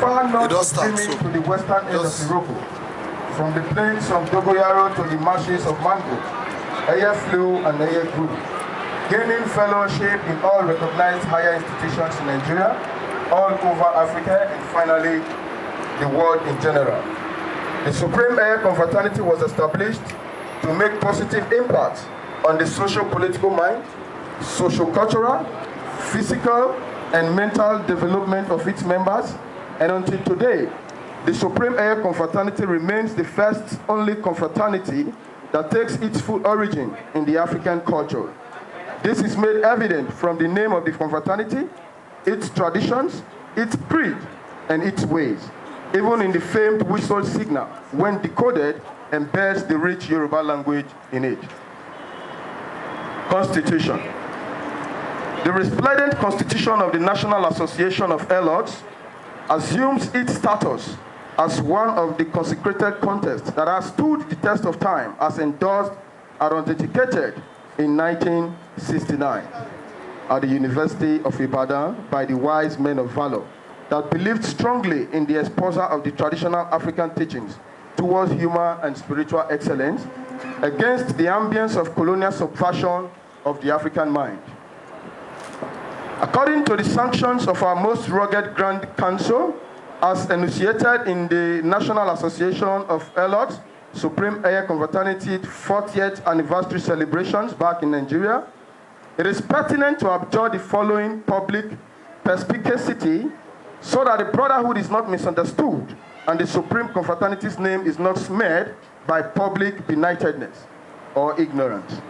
far north streaming to the western end of Morocco, from the plains of Dogoyaro to the marshes of mango, Eye flew and Eye grew, gaining fellowship in all recognized higher institutions in Nigeria, all over Africa, and finally, the world in general. The Supreme Eye Confraternity was established to make positive impact on the socio-political mind, socio-cultural, physical, and mental development of its members, and until today, the Supreme Eye Confraternity remains the first only confraternity that takes its full origin in the African culture. This is made evident from the name of the confraternity, its traditions, its creed, and its ways. Even in the famed whistle signal, when decoded, embeds the rich Yoruba language in it. Constitution. The resplendent Constitution of the National Association of Airlords assumes its status as one of the consecrated contests that has stood the test of time, as endorsed and authenticated in 1969 at the University of Ibadan by the wise men of valor that believed strongly in the exposure of the traditional African teachings towards human and spiritual excellence against the ambience of colonial subversion of the African mind. According to the sanctions of our most rugged Grand Council, as enunciated in the National Association of Airlords, Supreme Eye Confraternity 40th anniversary celebrations back in Nigeria, it is pertinent to abjure the following public perspicacity so that the brotherhood is not misunderstood and the Supreme Confraternity's name is not smeared by public benightedness or ignorance.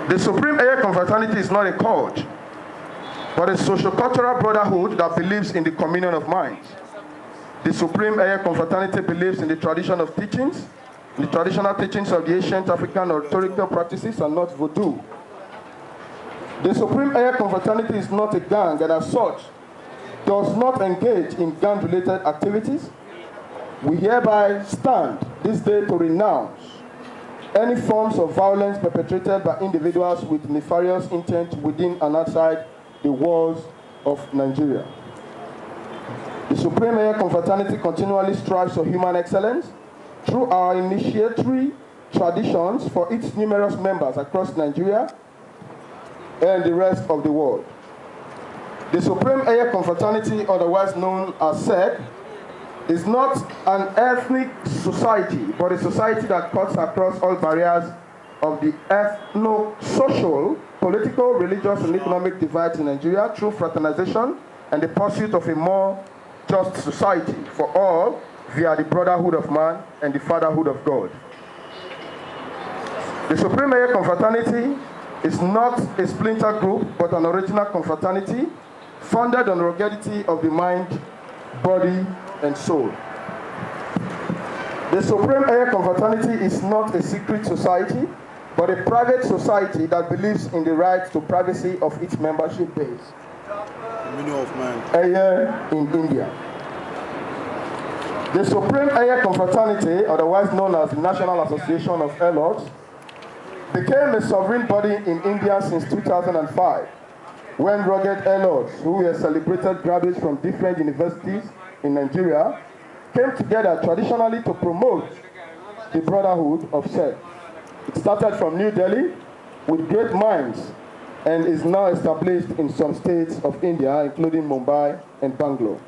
The Supreme Eye Confraternity is not a cult, but a socio-cultural brotherhood that believes in the communion of minds. The Supreme Eye Confraternity believes in the tradition of teachings, the traditional teachings of the ancient African authorical practices, and not voodoo. The Supreme Eye Confraternity is not a gang and as such does not engage in gang-related activities. We hereby stand this day to renounce any forms of violence perpetrated by individuals with nefarious intent within and outside the walls of Nigeria. The Supreme Eye Confraternity continually strives for human excellence through our initiatory traditions for its numerous members across Nigeria and the rest of the world. The Supreme Eye Confraternity, otherwise known as SEC, is not an ethnic society, but a society that cuts across all barriers of the ethno-social, political, religious, and economic divides in Nigeria through fraternization and the pursuit of a more just society for all via the brotherhood of man and the fatherhood of God. The Supreme Eye Confraternity is not a splinter group, but an original confraternity founded on ruggedity of the mind, body, and soul. The Supreme Eye Confraternity is not a secret society, but a private society that believes in the right to privacy of its membership base. Eye in India. The Supreme Eye Confraternity, otherwise known as the National Association of Airlords, became a sovereign body in India since 2005, when rugged Airlords, who were celebrated graduates from different universities in Nigeria, came together traditionally to promote the brotherhood of SEC. It started from New Delhi with great minds and is now established in some states of India, including Mumbai and Bangalore.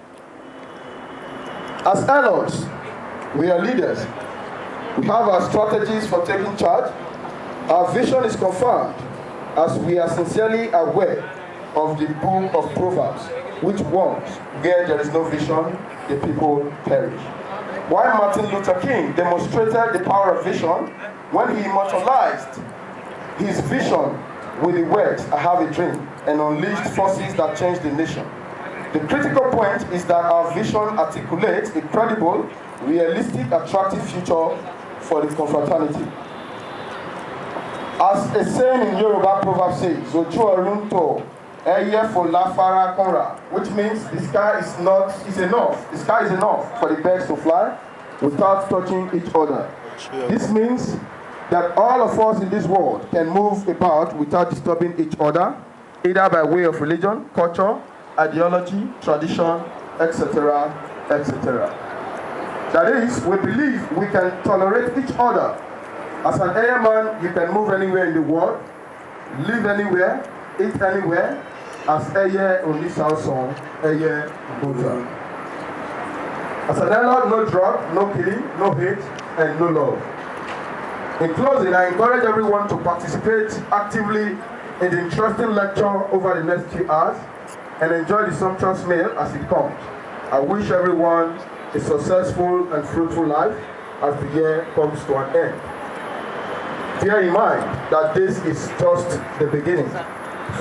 As Airlords, we are leaders. We have our strategies for taking charge. Our vision is confirmed as we are sincerely aware of the book of Proverbs, which warns, where there is no vision, the people perish. While Martin Luther King demonstrated the power of vision when he immortalized his vision with the words, "I have a dream," and unleashed forces that changed the nation. The critical point is that our vision articulates a credible, realistic, attractive future for the confraternity. As a saying in Yoruba proverb says, "Oju orun to, eye fo lafara kanra," which means the sky is enough. The sky is enough for the birds to fly without touching each other. This means that all of us in this world can move about without disturbing each other, either by way of religion, culture, ideology, tradition, etc., etc. That is, we believe we can tolerate each other. As an airman, you can move anywhere in the world, live anywhere, eat anywhere, as Air only Salson, Air Buddha. As an airlord, no drug, no killing, no hate, and no love. In closing, I encourage everyone to participate actively in the interesting lecture over the next few hours and enjoy the sumptuous meal as it comes. I wish everyone a successful and fruitful life as the year comes to an end. Bear in mind that this is just the beginning.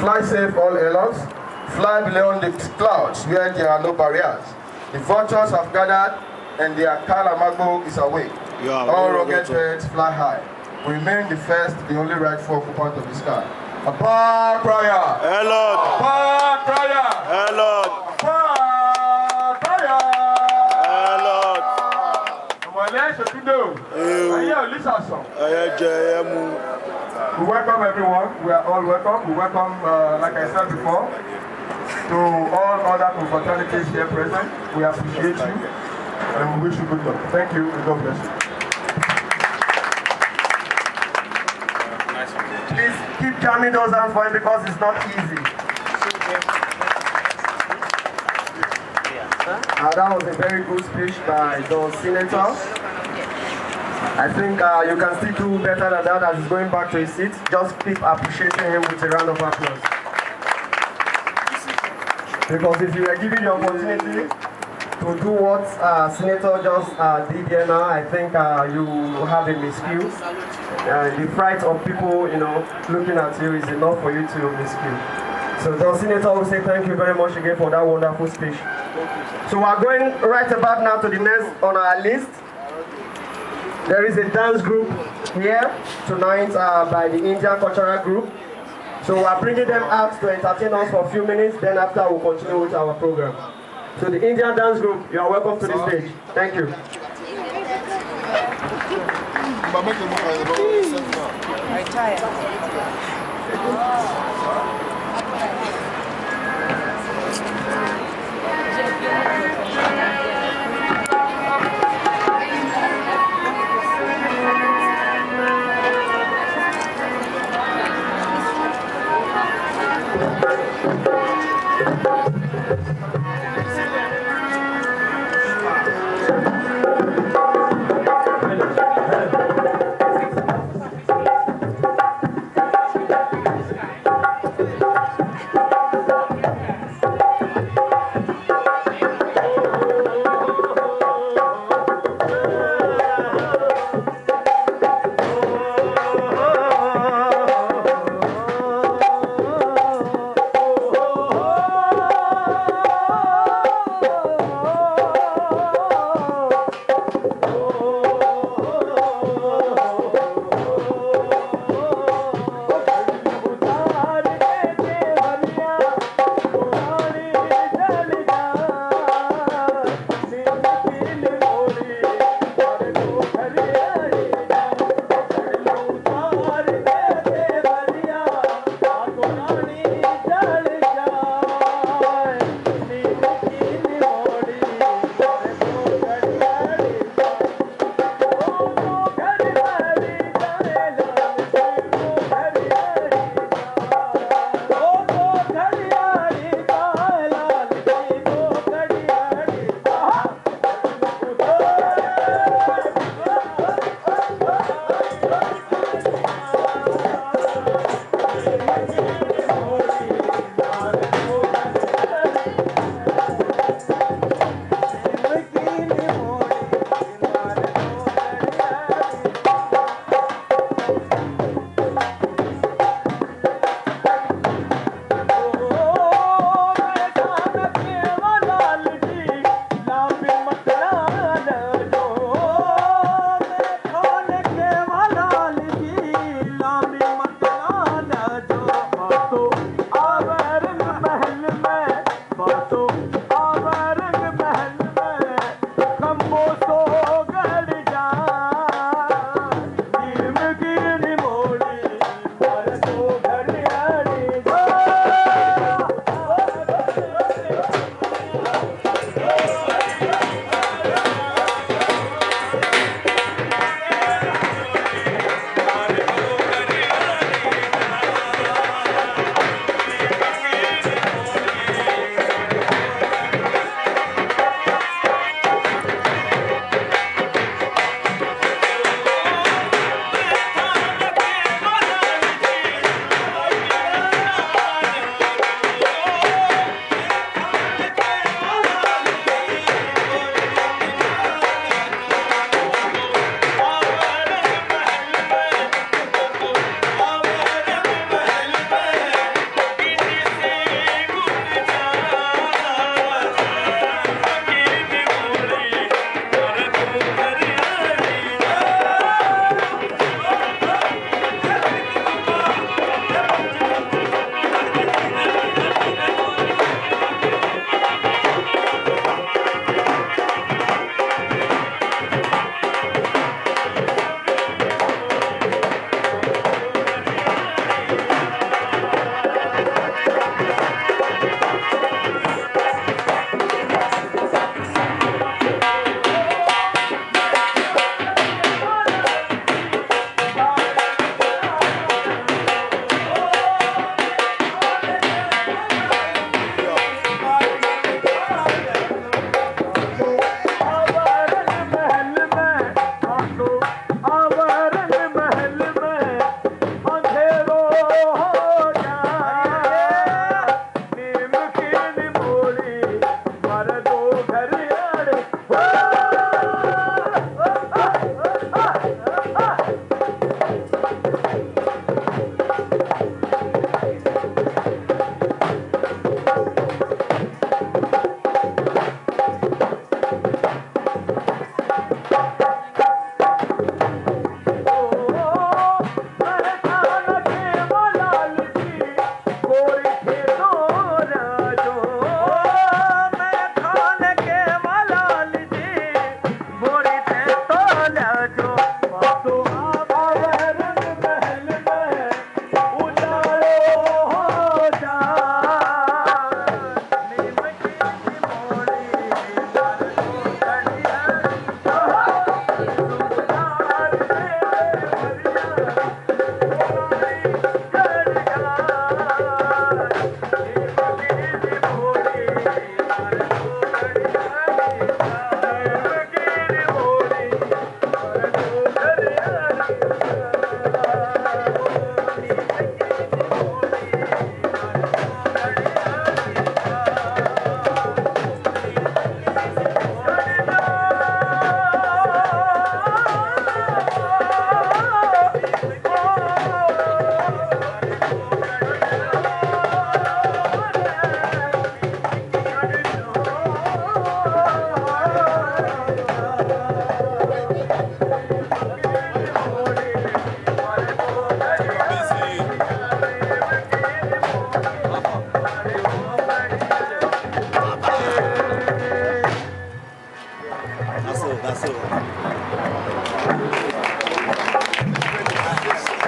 Fly safe, all airlines. Fly beyond the clouds where there are no barriers. The vultures have gathered and their Kalamago is awake. All rugged birds fly high. We remain the first, the only rightful occupant of the sky. A power prayer! Airlord! A power prayer! Airlord! A power prayer! Airlord! We welcome everyone. We are all welcome. We welcome, like I said before, to all other confraternities here present. We appreciate you and we wish you good luck. Thank you and God bless you. Please keep jamming those hands for him because it's not easy. That was a very good speech by the senator. I think you can still do better than that as he's going back to his seat. Just keep appreciating him with a round of applause. Because if you were given the opportunity to do what Senator just did here now, I think you have a miscue. The fright of people, looking at you is enough for you to miscue. So the Senator will say thank you very much again for that wonderful speech. So we are going right about now to the next on our list. There is a dance group here tonight by the Indian Cultural Group. So we are bringing them out to entertain us for a few minutes, then after we'll continue with our program. So the Indian dance group, you are welcome to the stage. Thank you.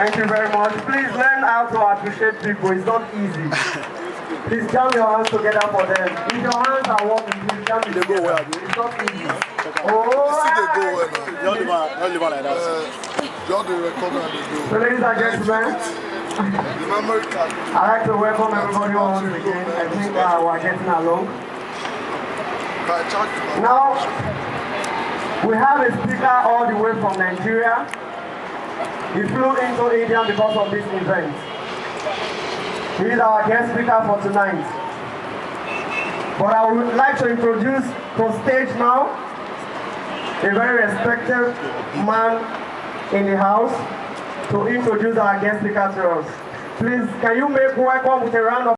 Thank you very much. Please learn how to appreciate people. It's not easy. Please jam your hands together for them. If your hands are working, please jam it together. It's not easy. Don't leave on like that. So ladies and gentlemen, I'd like to welcome everybody once again. I think we're getting along. Now, we have a speaker all the way from Nigeria. He flew into India because of this event. He is our guest speaker for tonight. But I would like to introduce to stage now a very respected man in the house to introduce our guest speaker to us. Please, can you make welcome with a round of